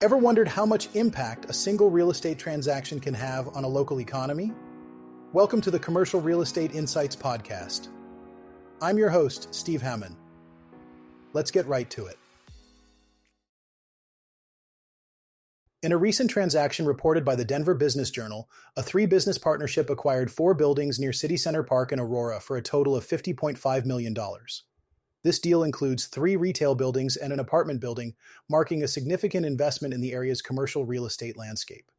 Ever wondered how much impact a single real estate transaction can have on a local economy? Welcome to the Commercial Real Estate Insights podcast. I'm your host, Steve Hamoen. Let's get right to it. In a recent transaction reported by the Denver Business Journal, a three-business partnership acquired 4 buildings near City Center Park in Aurora for a total of $50.5 million. This deal includes 3 retail buildings and an apartment building, marking a significant investment in the area's commercial real estate landscape.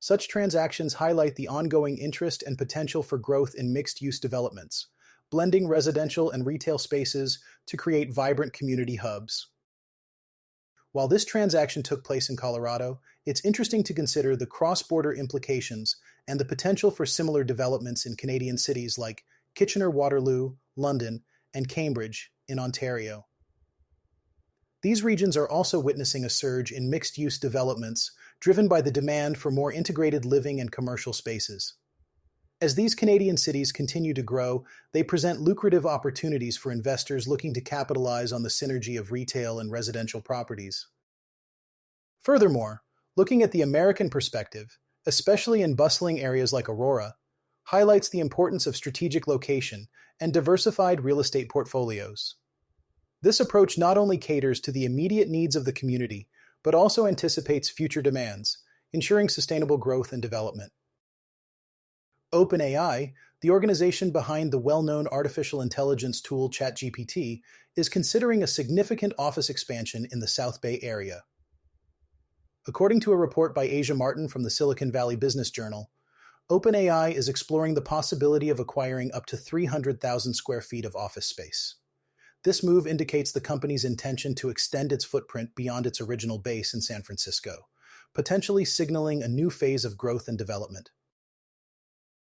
Such transactions highlight the ongoing interest and potential for growth in mixed-use developments, blending residential and retail spaces to create vibrant community hubs. While this transaction took place in Colorado, it's interesting to consider the cross-border implications and the potential for similar developments in Canadian cities like Kitchener-Waterloo, London, and Cambridge in Ontario. These regions are also witnessing a surge in mixed-use developments driven by the demand for more integrated living and commercial spaces. As these Canadian cities continue to grow, they present lucrative opportunities for investors looking to capitalize on the synergy of retail and residential properties. Furthermore, looking at the American perspective, especially in bustling areas like Aurora, highlights the importance of strategic location and diversified real estate portfolios. This approach not only caters to the immediate needs of the community, but also anticipates future demands, ensuring sustainable growth and development. OpenAI, the organization behind the well-known artificial intelligence tool ChatGPT, is considering a significant office expansion in the South Bay area. According to a report by Asia Martin from the Silicon Valley Business Journal, OpenAI is exploring the possibility of acquiring up to 300,000 square feet of office space. This move indicates the company's intention to extend its footprint beyond its original base in San Francisco, potentially signaling a new phase of growth and development.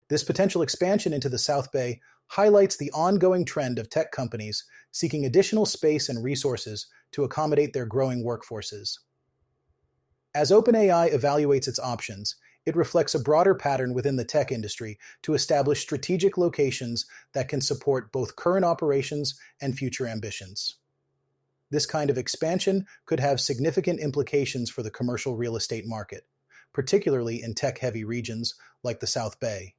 This potential expansion into the South Bay highlights the ongoing trend of tech companies seeking additional space and resources to accommodate their growing workforces. As OpenAI evaluates its options, it reflects a broader pattern within the tech industry to establish strategic locations that can support both current operations and future ambitions. This kind of expansion could have significant implications for the commercial real estate market, particularly in tech-heavy regions like the South Bay.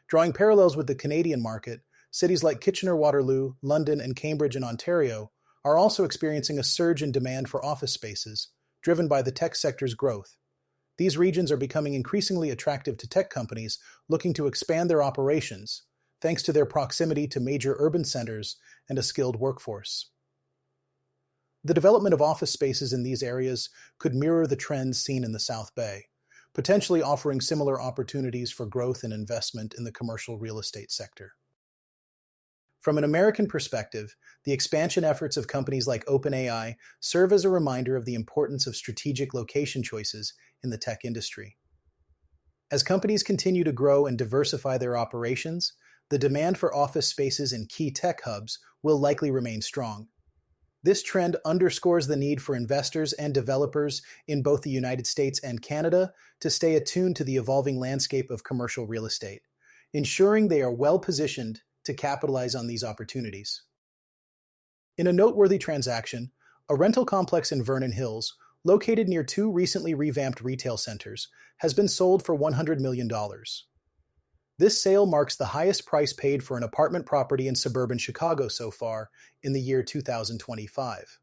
Drawing parallels with the Canadian market, cities like Kitchener-Waterloo, London, and Cambridge in Ontario are also experiencing a surge in demand for office spaces, driven by the tech sector's growth. These regions are becoming increasingly attractive to tech companies looking to expand their operations, thanks to their proximity to major urban centers and a skilled workforce. The development of office spaces in these areas could mirror the trends seen in the South Bay, potentially offering similar opportunities for growth and investment in the commercial real estate sector. From an American perspective, the expansion efforts of companies like OpenAI serve as a reminder of the importance of strategic location choices in the tech industry. As companies continue to grow and diversify their operations, the demand for office spaces in key tech hubs will likely remain strong. This trend underscores the need for investors and developers in both the United States and Canada to stay attuned to the evolving landscape of commercial real estate, ensuring they are well-positioned to capitalize on these opportunities. In a noteworthy transaction, a rental complex in Vernon Hills, located near 2 recently revamped retail centers, has been sold for $100 million. This sale marks the highest price paid for an apartment property in suburban Chicago so far in the year 2025.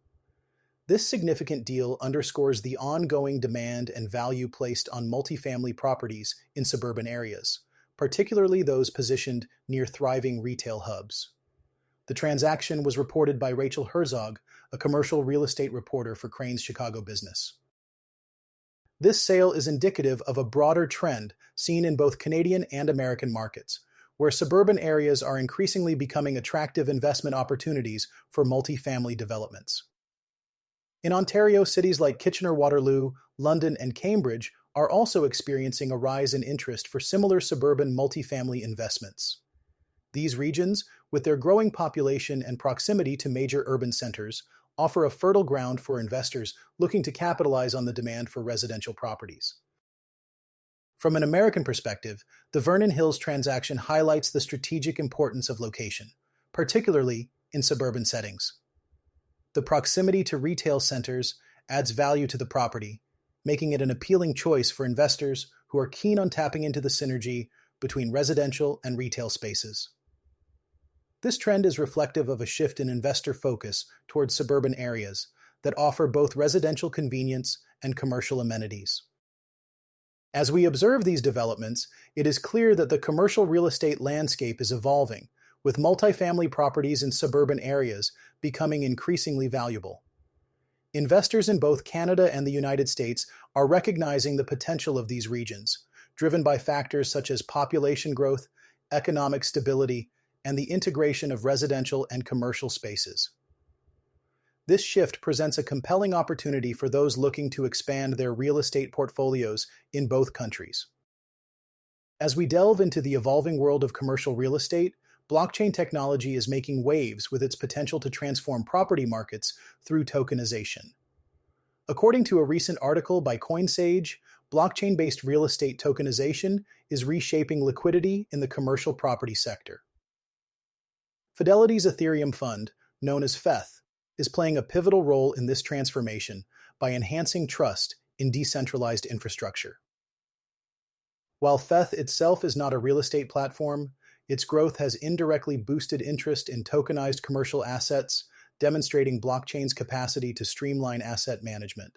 This significant deal underscores the ongoing demand and value placed on multifamily properties in suburban areas, particularly those positioned near thriving retail hubs. The transaction was reported by Rachel Herzog, a commercial real estate reporter for Crain's Chicago Business. This sale is indicative of a broader trend seen in both Canadian and American markets, where suburban areas are increasingly becoming attractive investment opportunities for multifamily developments. In Ontario, cities like Kitchener-Waterloo, London, and Cambridge are also experiencing a rise in interest for similar suburban multifamily investments. These regions, with their growing population and proximity to major urban centers, offer a fertile ground for investors looking to capitalize on the demand for residential properties. From an American perspective, the Vernon Hills transaction highlights the strategic importance of location, particularly in suburban settings. The proximity to retail centers adds value to the property, making it an appealing choice for investors who are keen on tapping into the synergy between residential and retail spaces. This trend is reflective of a shift in investor focus towards suburban areas that offer both residential convenience and commercial amenities. As we observe these developments, it is clear that the commercial real estate landscape is evolving, with multifamily properties in suburban areas becoming increasingly valuable. Investors in both Canada and the United States are recognizing the potential of these regions, driven by factors such as population growth, economic stability, and the integration of residential and commercial spaces. This shift presents a compelling opportunity for those looking to expand their real estate portfolios in both countries. As we delve into the evolving world of commercial real estate, blockchain technology is making waves with its potential to transform property markets through tokenization. According to a recent article by CoinSage, blockchain-based real estate tokenization is reshaping liquidity in the commercial property sector. Fidelity's Ethereum fund, known as FETH, is playing a pivotal role in this transformation by enhancing trust in decentralized infrastructure. While FETH itself is not a real estate platform, its growth has indirectly boosted interest in tokenized commercial assets, demonstrating blockchain's capacity to streamline asset management.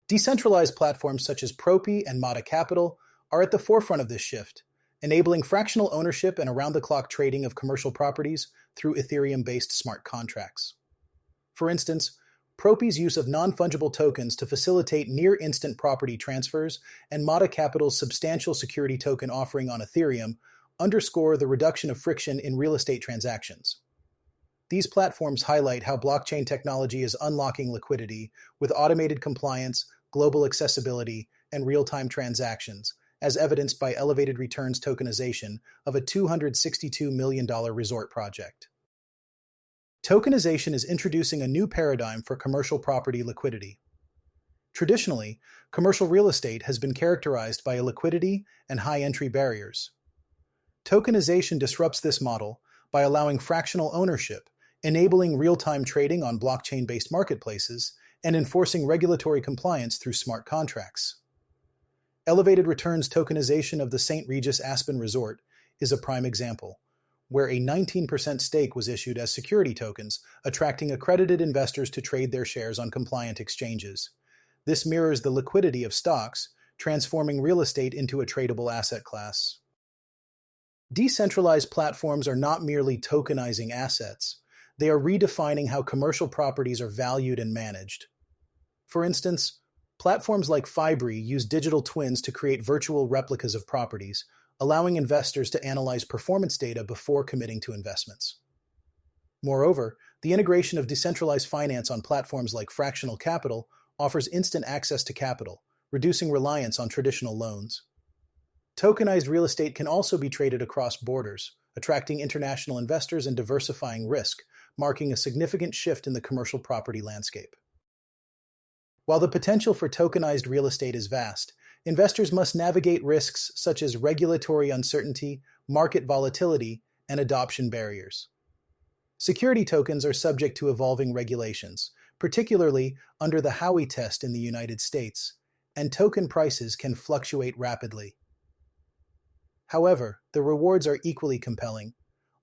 Decentralized platforms such as Propi and Mata Capital are at the forefront of this shift, enabling fractional ownership and around-the-clock trading of commercial properties through Ethereum-based smart contracts. For instance, Propi's use of non-fungible tokens to facilitate near-instant property transfers and Mata Capital's substantial security token offering on Ethereum underscore the reduction of friction in real estate transactions. These platforms highlight how blockchain technology is unlocking liquidity with automated compliance, global accessibility, and real-time transactions, as evidenced by elevated returns tokenization of a $262 million resort project. Tokenization is introducing a new paradigm for commercial property liquidity. Traditionally, commercial real estate has been characterized by illiquidity and high entry barriers. Tokenization disrupts this model by allowing fractional ownership, enabling real-time trading on blockchain-based marketplaces, and enforcing regulatory compliance through smart contracts. Elevated returns tokenization of the St. Regis Aspen Resort is a prime example, where a 19% stake was issued as security tokens, attracting accredited investors to trade their shares on compliant exchanges. This mirrors the liquidity of stocks, transforming real estate into a tradable asset class. Decentralized platforms are not merely tokenizing assets. They are redefining how commercial properties are valued and managed. For instance, platforms like Fibri use digital twins to create virtual replicas of properties, allowing investors to analyze performance data before committing to investments. Moreover, the integration of decentralized finance on platforms like Fractional Capital offers instant access to capital, reducing reliance on traditional loans. Tokenized real estate can also be traded across borders, attracting international investors and diversifying risk, marking a significant shift in the commercial property landscape. While the potential for tokenized real estate is vast, investors must navigate risks such as regulatory uncertainty, market volatility, and adoption barriers. Security tokens are subject to evolving regulations, particularly under the Howey test in the United States, and token prices can fluctuate rapidly. However, the rewards are equally compelling,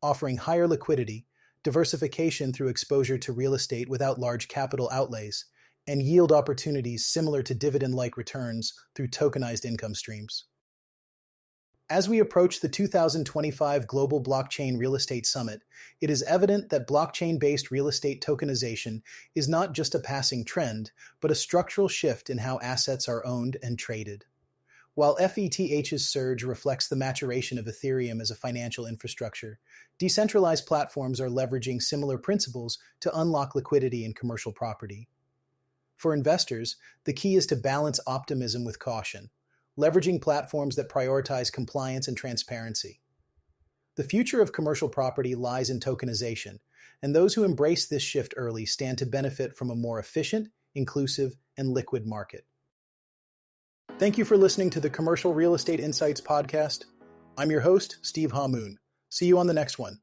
offering higher liquidity, diversification through exposure to real estate without large capital outlays, and yield opportunities similar to dividend-like returns through tokenized income streams. As we approach the 2025 Global Blockchain Real Estate Summit, it is evident that blockchain-based real estate tokenization is not just a passing trend, but a structural shift in how assets are owned and traded. While FETH's surge reflects the maturation of Ethereum as a financial infrastructure, decentralized platforms are leveraging similar principles to unlock liquidity in commercial property. For investors, the key is to balance optimism with caution, leveraging platforms that prioritize compliance and transparency. The future of commercial property lies in tokenization, and those who embrace this shift early stand to benefit from a more efficient, inclusive, and liquid market. Thank you for listening to the Commercial Real Estate Insights podcast. I'm your host, Steve Hamoen. See you on the next one.